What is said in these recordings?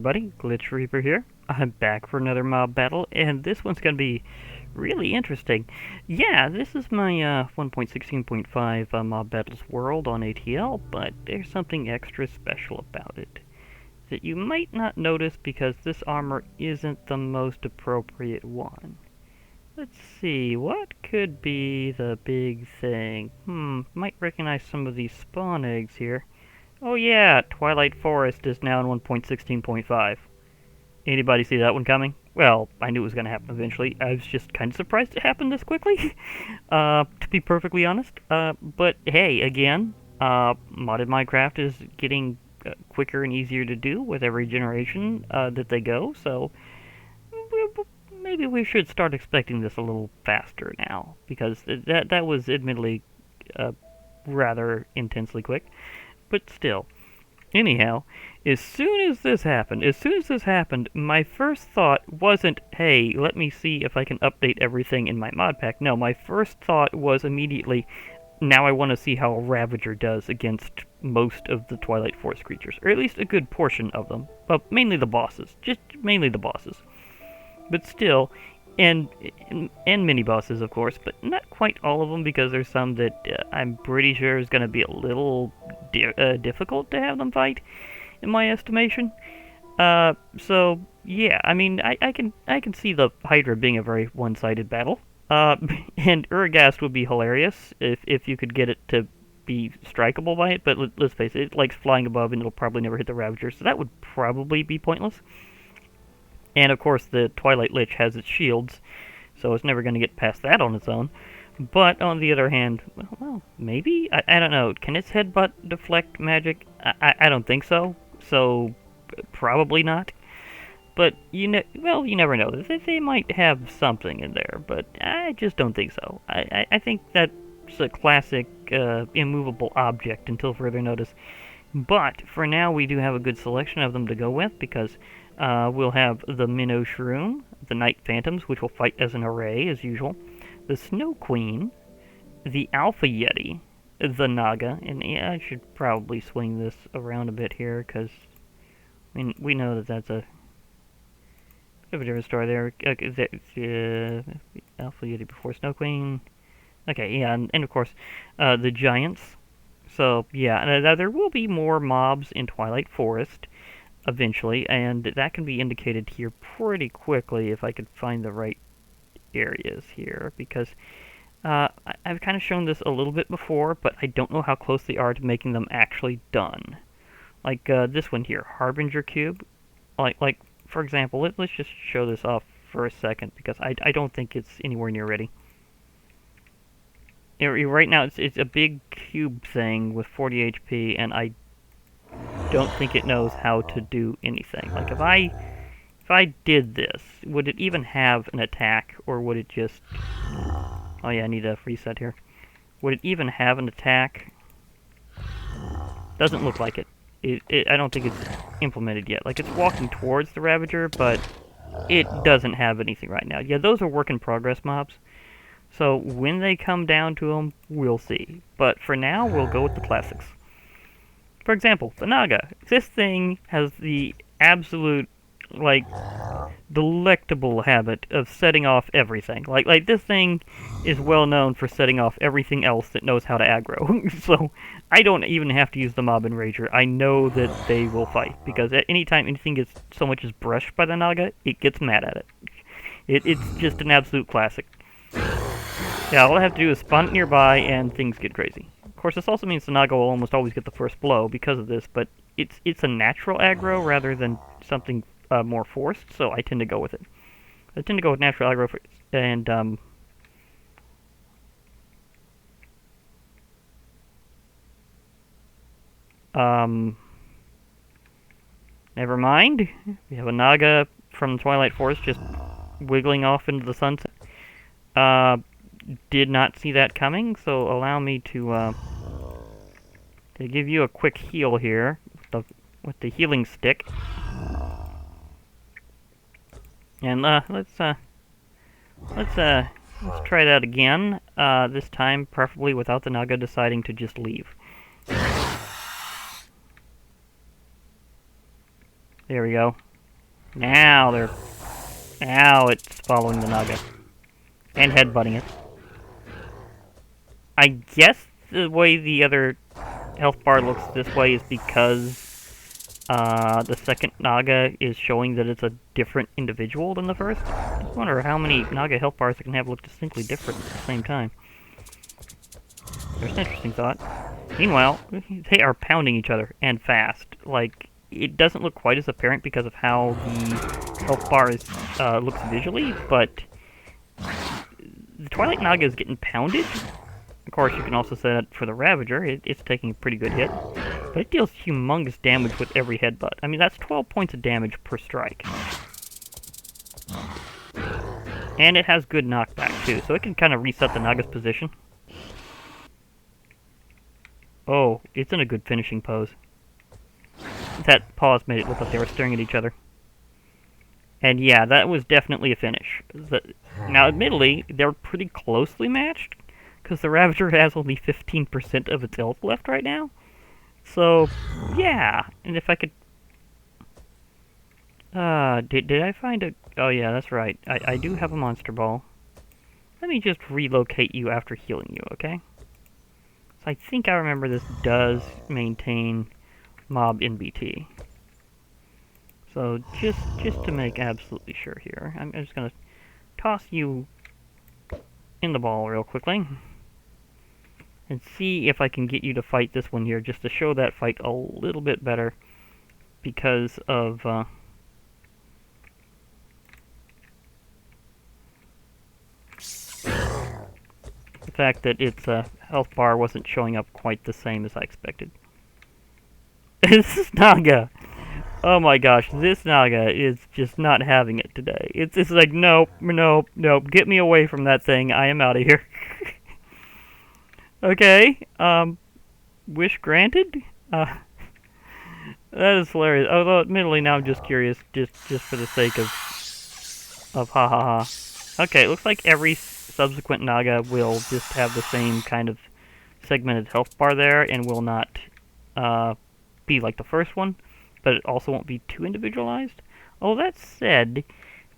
Buddy, Glitch Reaper here. I'm back for another mob battle, and this one's going to be really interesting. Yeah, this is my 1.16.5 mob battles world on ATL, but there's something extra special about it that you might not notice because this armor isn't the most appropriate one. Let's see, what could be the big thing? Might recognize some of these spawn eggs here. Oh yeah, Twilight Forest is now in 1.16.5. Anybody see that one coming? Well, I knew it was going to happen eventually. I was just kind of surprised it happened this quickly, to be perfectly honest. But hey, again, modded Minecraft is getting quicker and easier to do with every generation that they go, so maybe we should start expecting this a little faster now, because that was admittedly rather intensely quick, but still. Anyhow, as soon as this happened, my first thought wasn't, hey, let me see if I can update everything in my mod pack. No, my first thought was immediately, now I want to see how a Ravager does against most of the Twilight Forest creatures, or at least a good portion of them. Well, mainly the bosses. Just mainly the bosses. But still, and mini-bosses, of course, but not quite all of them, because there's some that I'm pretty sure is going to be a little difficult to have them fight, in my estimation. So, yeah, I mean, I can see the Hydra being a very one-sided battle. And Urgast would be hilarious if you could get it to be strikeable by it, but let's face it, it likes flying above and it'll probably never hit the Ravager, so that would probably be pointless. And of course the Twilight Lich has its shields, so it's never going to get past that on its own. But on the other hand, well maybe? I don't know. Can its headbutt deflect magic? I don't think so. So, probably not. But, you never know. They might have something in there, but I just don't think so. I think that's a classic immovable object until further notice. But, for now, we do have a good selection of them to go with, because we'll have the Minoshroom, the Night Phantoms, which will fight as an array, as usual, the Snow Queen, the Alpha Yeti, the Naga, and yeah, I should probably swing this around a bit here, because we know that that's a bit of a different story there. Alpha Yeti before Snow Queen. Okay, yeah, and of course, the Giants. So, yeah, there will be more mobs in Twilight Forest eventually, and that can be indicated here pretty quickly if I could find the right areas here, because I've kind of shown this a little bit before, but I don't know how close they are to making them actually done. Like this one here, Harbinger Cube. Like for example, let's just show this off for a second, because I don't think it's anywhere near ready. Right now, it's a big cube thing with 40 HP, and I don't think it knows how to do anything. Like, if I did this, would it even have an attack, or would it just... Oh yeah, I need a reset here. Would it even have an attack? Doesn't look like it. I don't think it's implemented yet. Like, it's walking towards the Ravager, but it doesn't have anything right now. Yeah, those are work-in-progress mobs. So, when they come down to them, we'll see. But for now, we'll go with the classics. For example, the Naga. This thing has the absolute, like, delectable habit of setting off everything. Like this thing is well known for setting off everything else that knows how to aggro. So, I don't even have to use the Mob Enrager. I know that they will fight, because at any time anything gets so much as brushed by the Naga, it gets mad at it. It's just an absolute classic. Yeah, all I have to do is spawn it nearby, and things get crazy. Of course, this also means the Naga will almost always get the first blow because of this, but it's a natural aggro rather than something more forced, so I tend to go with it. I tend to go with natural aggro, and never mind. We have a Naga from Twilight Forest just wiggling off into the sunset. Did not see that coming, so allow me to give you a quick heal here with the healing stick. And let's try that again. This time, preferably without the Naga deciding to just leave. There we go. Now they're... Now it's following the Naga. And headbutting it. I guess the way the other health bar looks this way is because the second Naga is showing that it's a different individual than the first. I just wonder how many Naga health bars it can have look distinctly different at the same time. There's an interesting thought. Meanwhile, they are pounding each other, and fast. Like, it doesn't look quite as apparent because of how the health bar is, looks visually, but the Twilight Naga is getting pounded. Of course, you can also say that for the Ravager, it's taking a pretty good hit. But it deals humongous damage with every headbutt. I mean, that's 12 points of damage per strike. And it has good knockback, too, so it can kind of reset the Naga's position. Oh, it's in a good finishing pose. That pause made it look like they were staring at each other. And yeah, that was definitely a finish. Now, admittedly, they're pretty closely matched, because the Ravager has only 15% of its health left right now. So, yeah, and if I could... did I find a... Oh yeah, that's right. I do have a Monster Ball. Let me just relocate you after healing you, okay? So I think I remember this does maintain mob NBT. So, just to make absolutely sure here, I'm just gonna toss you in the ball real quickly. And see if I can get you to fight this one here, just to show that fight a little bit better, because of, the fact that its health bar wasn't showing up quite the same as I expected. This is Naga! Oh my gosh, this Naga is just not having it today. It's like, nope, nope, nope, get me away from that thing, I am out of here. Okay, wish granted? That is hilarious. Although, admittedly, now I'm just curious, just for the sake of ha ha ha. Okay, it looks like every subsequent Naga will just have the same kind of segmented health bar there, and will not, be like the first one, but it also won't be too individualized. Oh, that said,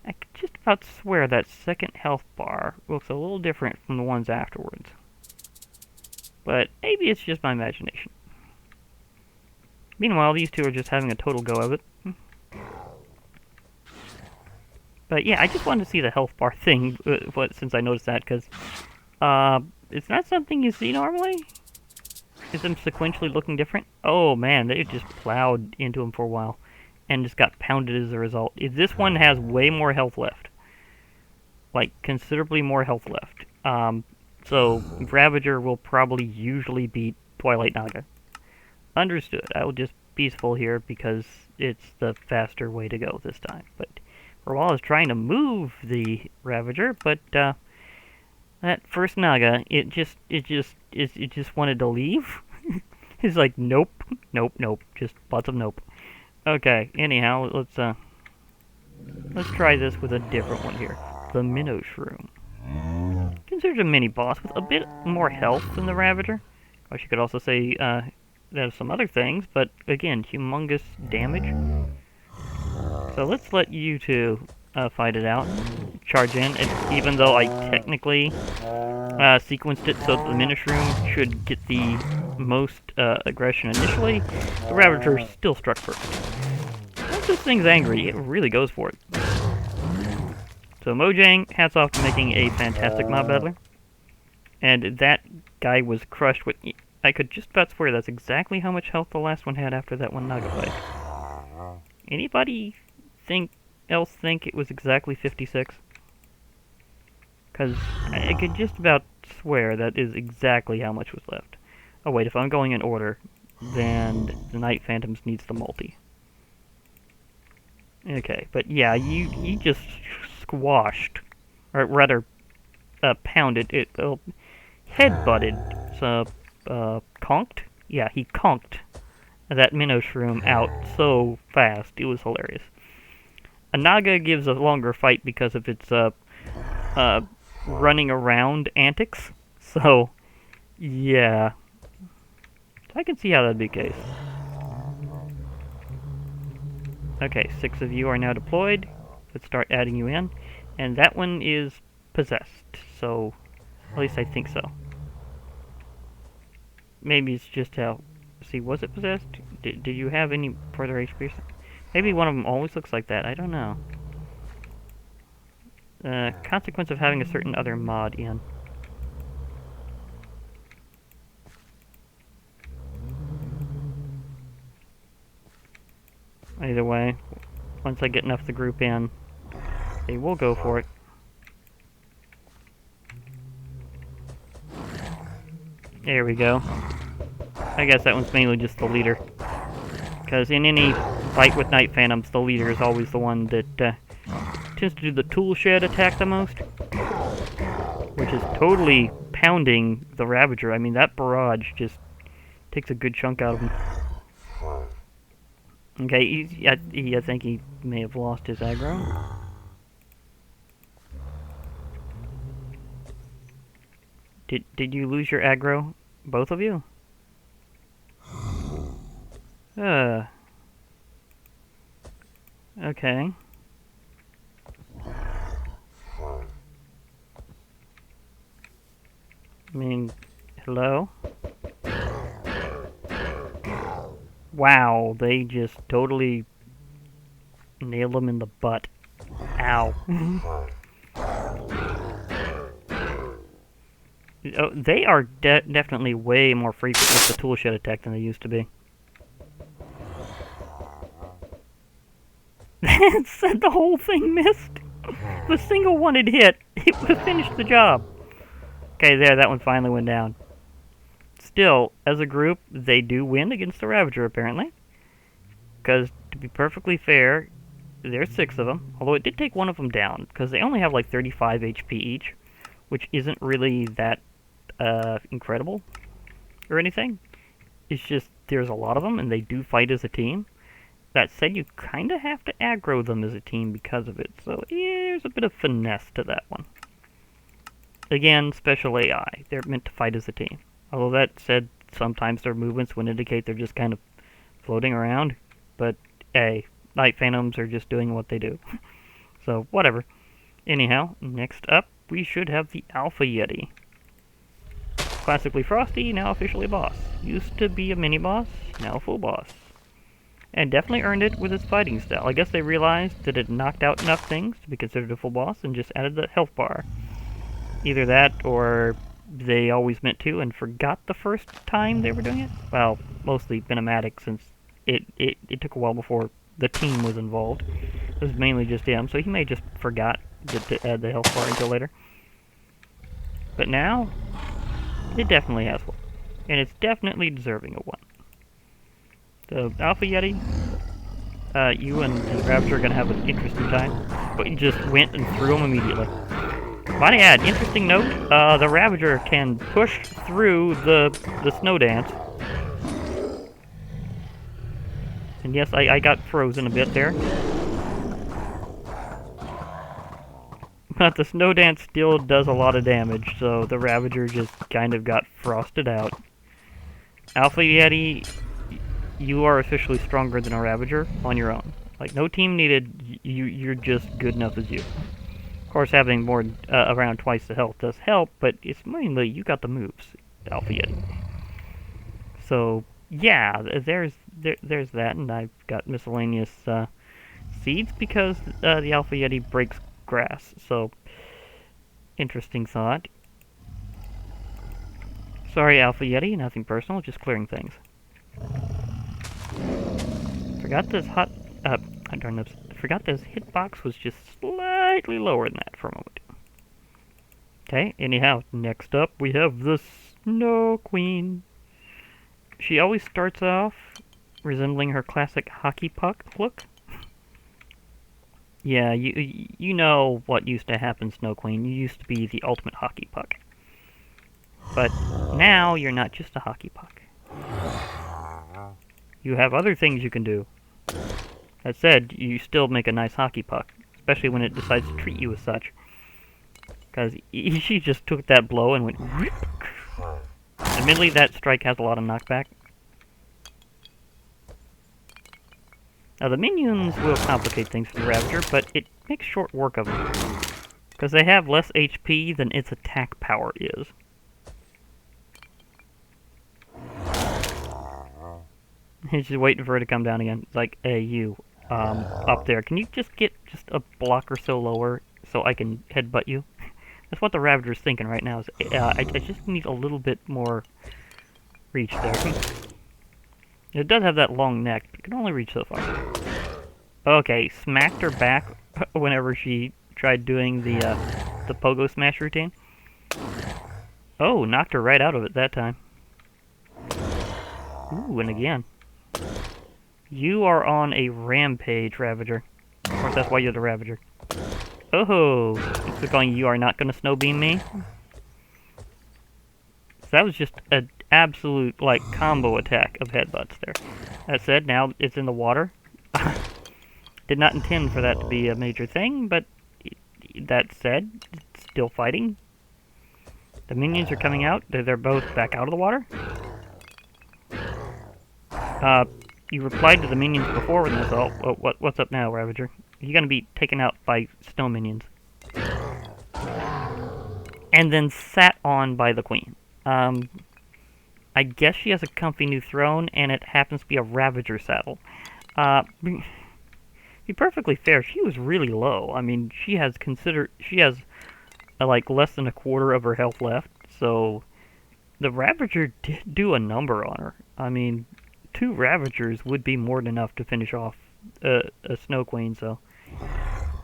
I could just about swear that second health bar looks a little different from the ones afterwards. But maybe it's just my imagination. Meanwhile, these two are just having a total go of it. But yeah, I just wanted to see the health bar thing, since I noticed that, because it's not something you see normally. Is them sequentially looking different? Oh man, they just plowed into him for a while, and just got pounded as a result. This one has way more health left. Like, considerably more health left. So, Ravager will probably usually beat Twilight Naga. Understood. I will just peaceful here because it's the faster way to go this time. But Rawal is trying to move the Ravager, but that first Naga, it just wanted to leave. It's like, nope, nope, nope, just lots of nope. Okay, anyhow, let's try this with a different one here. The Minoshroom. Considered a mini-boss with a bit more health than the Ravager. Of course, you could also say there's some other things, but again, humongous damage. So let's let you two fight it out. Charge in, even though I technically sequenced it so that the Minoshroom should get the most aggression initially, the Ravager still struck first. Once this thing's angry, it really goes for it. So Mojang, hats off to making a fantastic mob battler. And that guy was crushed with... I could just about swear that's exactly how much health the last one had after that one Naga fight. Anybody think it was exactly 56? Because I could just about swear that is exactly how much was left. Oh wait, if I'm going in order, then the Night Phantoms needs the multi. Okay, but yeah, you just squashed, or rather, pounded, headbutted, conked? Yeah, he conked that Minoshroom out so fast, it was hilarious. A Naga gives a longer fight because of its, running around antics, so, yeah. I can see how that'd be the case. Okay, 6 of you are now deployed. Let's start adding you in. And that one is possessed, so at least I think so. Maybe it's just how... See, was it possessed? Did you have any further HP? Maybe one of them always looks like that. I don't know. Consequence of having a certain other mod in. Either way, once I get enough of the group in, they will go for it. There we go. I guess that one's mainly just the leader. Because in any fight with Night Phantoms, the leader is always the one that tends to do the tool shed attack the most. Which is totally pounding the Ravager. I mean, that barrage just takes a good chunk out of him. Okay, I think he may have lost his aggro. Did you lose your aggro? Both of you? Okay. I mean, hello? Wow, they just totally nailed him in the butt. Ow. Oh, they are definitely way more frequent with the tool shed attack than they used to be. Said the whole thing missed. The single one it hit, it would have finished the job. Okay, there, that one finally went down. Still, as a group, they do win against the Ravager, apparently. Because, to be perfectly fair, there's 6 of them. Although it did take one of them down, because they only have like 35 HP each, which isn't really that incredible or anything. It's just, there's a lot of them, and they do fight as a team. That said, you kind of have to aggro them as a team because of it, so yeah, there's a bit of finesse to that one. Again, special AI. They're meant to fight as a team. Although that said, sometimes their movements would indicate they're just kind of floating around. But, hey, Night Phantoms are just doing what they do. So, whatever. Anyhow, next up, we should have the Alpha Yeti. Classically Frosty, now officially a boss. Used to be a mini-boss, now a full boss. And definitely earned it with its fighting style. I guess they realized that it knocked out enough things to be considered a full boss and just added the health bar. Either that, or they always meant to and forgot the first time they were doing it. Well, mostly Venomatic, since it took a while before the team was involved. It was mainly just him, so he may just forgot to add the health bar until later. But now, it definitely has one. And it's definitely deserving of one. So, Alpha Yeti, you and Ravager are going to have an interesting time. But you just went and threw him immediately. Might I add, interesting note, the Ravager can push through the snow dance. And yes, I got frozen a bit there. But the snow dance still does a lot of damage, so the Ravager just kind of got frosted out. Alpha Yeti, you are officially stronger than a Ravager on your own. Like, no team needed, you're just good enough as you. Of course, having more, around twice the health does help, but it's mainly, you got the moves, Alpha Yeti. So, yeah, there's that, and I've got miscellaneous, seeds, because, the Alpha Yeti breaks grass, so, interesting thought. Sorry, Alpha Yeti, nothing personal, just clearing things. Forgot this forgot this hitbox was just slightly lower than that for a moment. Okay, anyhow, next up we have the Snow Queen. She always starts off resembling her classic hockey puck look. Yeah, you know what used to happen, Snow Queen. You used to be the ultimate hockey puck. But now you're not just a hockey puck. You have other things you can do. That said, you still make a nice hockey puck, especially when it decides to treat you as such. Because she just took that blow and went... Admittedly, that strike has a lot of knockback. Now, the minions will complicate things for the Ravager, but it makes short work of them. Because they have less HP than its attack power is. He's just waiting for her to come down again. It's like, hey, you, up there. Can you just get just a block or so lower so I can headbutt you? That's what the Ravager's thinking right now. Is, I just need a little bit more reach there. It does have that long neck, but it can only reach so far. Okay, smacked her back whenever she tried doing the pogo smash routine. Oh, knocked her right out of it that time. Ooh, and again. You are on a rampage, Ravager. Of course, that's why you're the Ravager. Oh, it's calling you are not going to snowbeam me. So that was just an absolute, like, combo attack of headbutts there. That said, now it's in the water. Did not intend for that to be a major thing, but that said, it's still fighting. The minions are coming out. They're both back out of the water. You replied to the minions before with this. Oh, what's up now, Ravager? You're gonna be taken out by snow minions. And then sat on by the queen. I guess she has a comfy new throne, and it happens to be a Ravager saddle. Be perfectly fair, she was really low. I mean, she has like less than a quarter of her health left, so the Ravager did do a number on her. I mean, 2 Ravagers would be more than enough to finish off a Snow Queen, so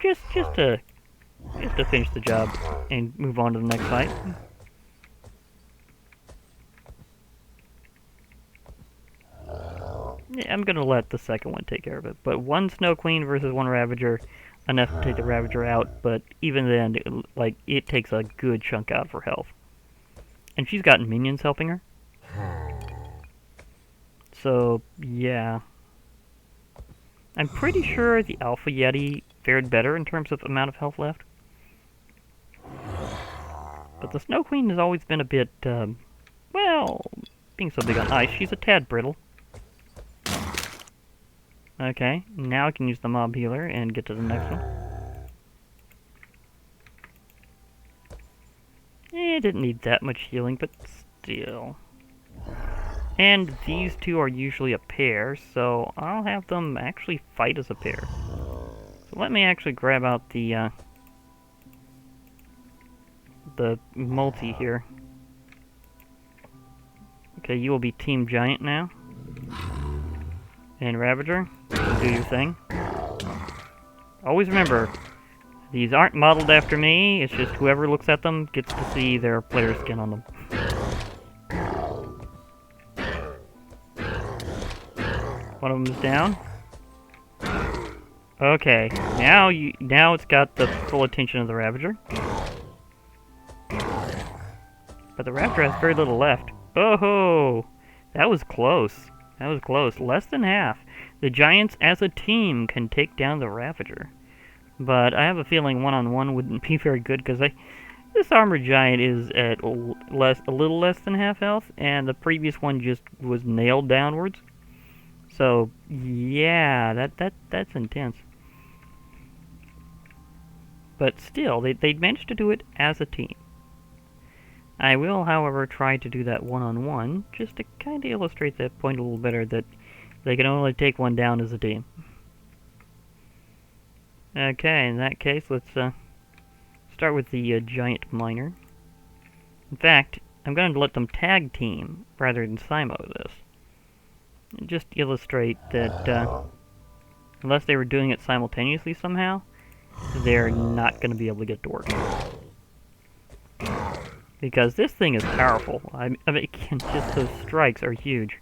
just to finish the job and move on to the next fight. Yeah, I'm gonna let the second one take care of it. But 1 Snow Queen versus 1 Ravager, enough to take the Ravager out, but even then, it takes a good chunk out of her health. And she's got minions helping her. So, yeah. I'm pretty sure the Alpha Yeti fared better in terms of amount of health left. But the Snow Queen has always been a bit, well, being so big on ice, she's a tad brittle. Okay, now I can use the mob healer and get to the next one. It didn't need that much healing, but still. And these 2 are usually a pair, so I'll have them actually fight as a pair. So let me actually grab out the multi here. Okay, you will be Team Giant now. And Ravager, do your thing. Always remember, these aren't modeled after me, it's just whoever looks at them gets to see their player skin on them. One of them is down. Okay, now it's got the full attention of the Ravager. But the Ravager has very little left. Oh, that was close. That was close. Less than half. The Giants as a team can take down the Ravager. But I have a feeling one-on-one wouldn't be very good, because this Armored Giant is at a little less than half health, and the previous one just was nailed downwards. So, yeah, that's intense. But still, they managed to do it as a team. I will, however, try to do that one-on-one, just to kind of illustrate that point a little better, that they can only take one down as a team. Okay, in that case, let's start with the Giant Miner. In fact, I'm going to let them tag team rather than Simo this. Just illustrate that unless they were doing it simultaneously somehow, they're not going to be able to get to work. Because this thing is powerful. I mean, just those strikes are huge.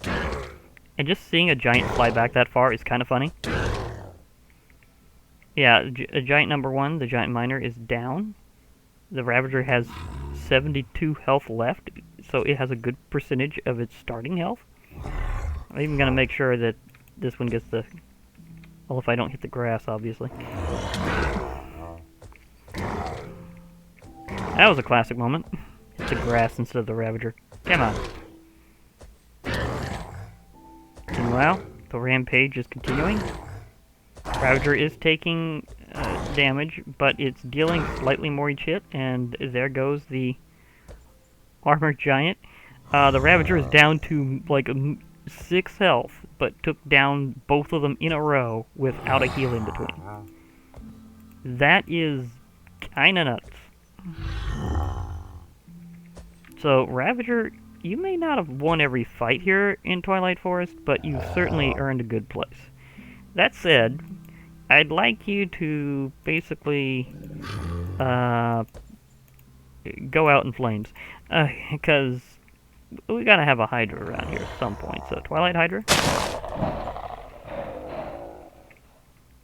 And just seeing a giant fly back that far is kind of funny. Yeah, Giant number 1, the Giant Miner, is down. The Ravager has 72 health left, so it has a good percentage of its starting health. I'm even going to make sure that this one gets the... Well, if I don't hit the grass, obviously. That was a classic moment. Hit the grass instead of the Ravager. Come on. Meanwhile, the rampage is continuing. Ravager is taking damage, but it's dealing slightly more each hit, and there goes the armored giant. The Ravager is down to like 6 health, but took down both of them in a row without a heal in between. That is kinda nuts. So, Ravager, you may not have won every fight here in Twilight Forest, but you certainly earned a good place. That said, I'd like you to basically go out in flames, because we gotta have a Hydra around here at some point. So, Twilight Hydra?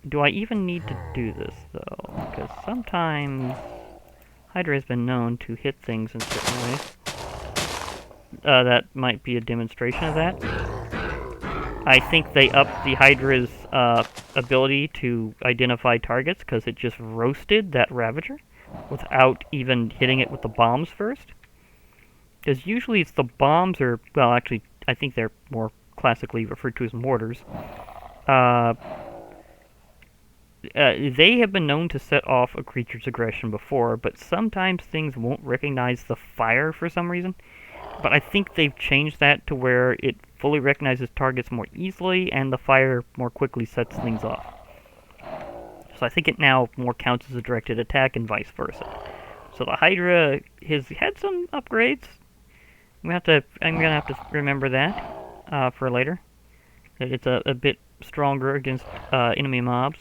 Do I even need to do this, though? Because sometimes Hydra has been known to hit things in certain ways. That might be a demonstration of that. I think they upped the Hydra's ability to identify targets because it just roasted that Ravager without even hitting it with the bombs first. Because usually it's the bombs, or, well, actually, I think they're more classically referred to as mortars. They have been known to set off a creature's aggression before, but sometimes things won't recognize the fire for some reason. But I think they've changed that to where it fully recognizes targets more easily, and the fire more quickly sets things off. So I think it now more counts as a directed attack, and vice versa. So the Hydra has had some upgrades. I'm gonna have to remember that for later. It's a bit stronger against enemy mobs.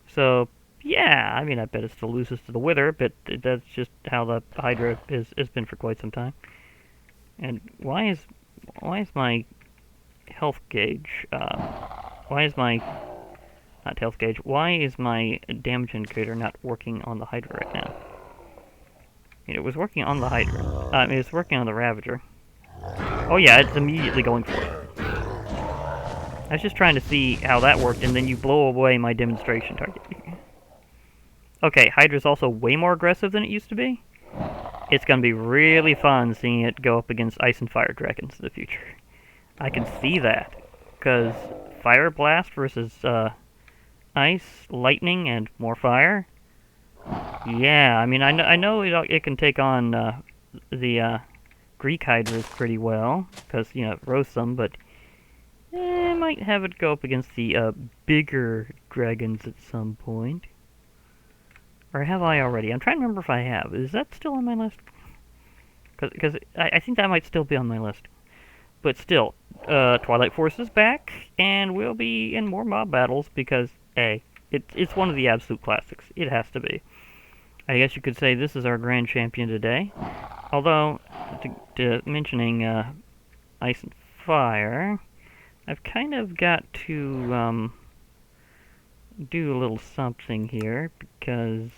So yeah, I mean, I bet it still loses to the Wither, but that's just how the Hydra has been for quite some time. And why is my health gauge? Why is my not health gauge? Why is my damage indicator not working on the Hydra right now? I mean, it was working on the Hydra. I mean, it's working on the Ravager. Oh yeah, it's immediately going for it. I was just trying to see how that worked, and then you blow away my demonstration target. Okay, Hydra's also way more aggressive than it used to be. It's going to be really fun seeing it go up against Ice and Fire Dragons in the future. I can see that, because Fire Blast versus Ice, Lightning, and more Fire. Yeah, I mean, I know it can take on the Greek Hydras pretty well, because, you know, it roasts them, but I might have it go up against the bigger dragons at some point. Or have I already? I'm trying to remember if I have. Is that still on my list? Because I think that might still be on my list. But still, Twilight Forest is back, and we'll be in more mob battles because, A, it's one of the absolute classics. It has to be. I guess you could say this is our grand champion today. Although, mentioning Ice and Fire, I've kind of got to do a little something here, because,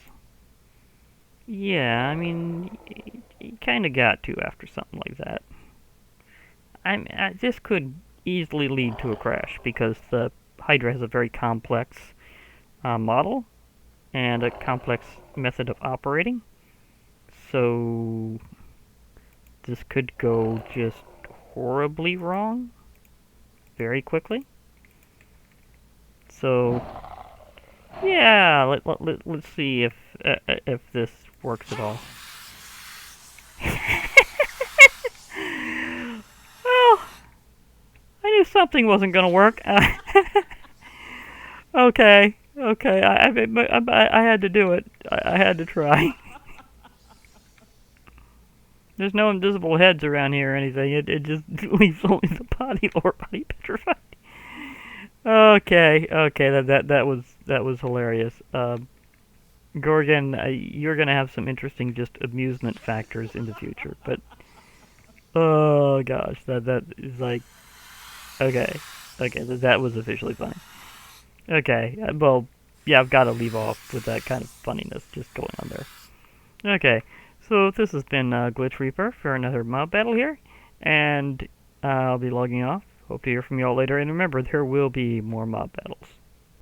yeah, I mean, you kind of got to after something like that. This could easily lead to a crash, because the Hydra has a very complex model, and a complex method of operating, so this could go just horribly wrong very quickly. So yeah, let's see if this works at all. Well, I knew something wasn't gonna work. Okay, I had to do it. I had to try. There's no invisible heads around here or anything. It just leaves only the lower body petrified. Okay, that was hilarious. Gorgon, you're gonna have some interesting just amusement factors in the future, but oh gosh, that is like okay, that was officially funny. Okay, well, yeah, I've got to leave off with that kind of funniness just going on there. Okay, so this has been Glitch Reaper for another mob battle here, and I'll be logging off. Hope to hear from you all later, and remember, there will be more mob battles.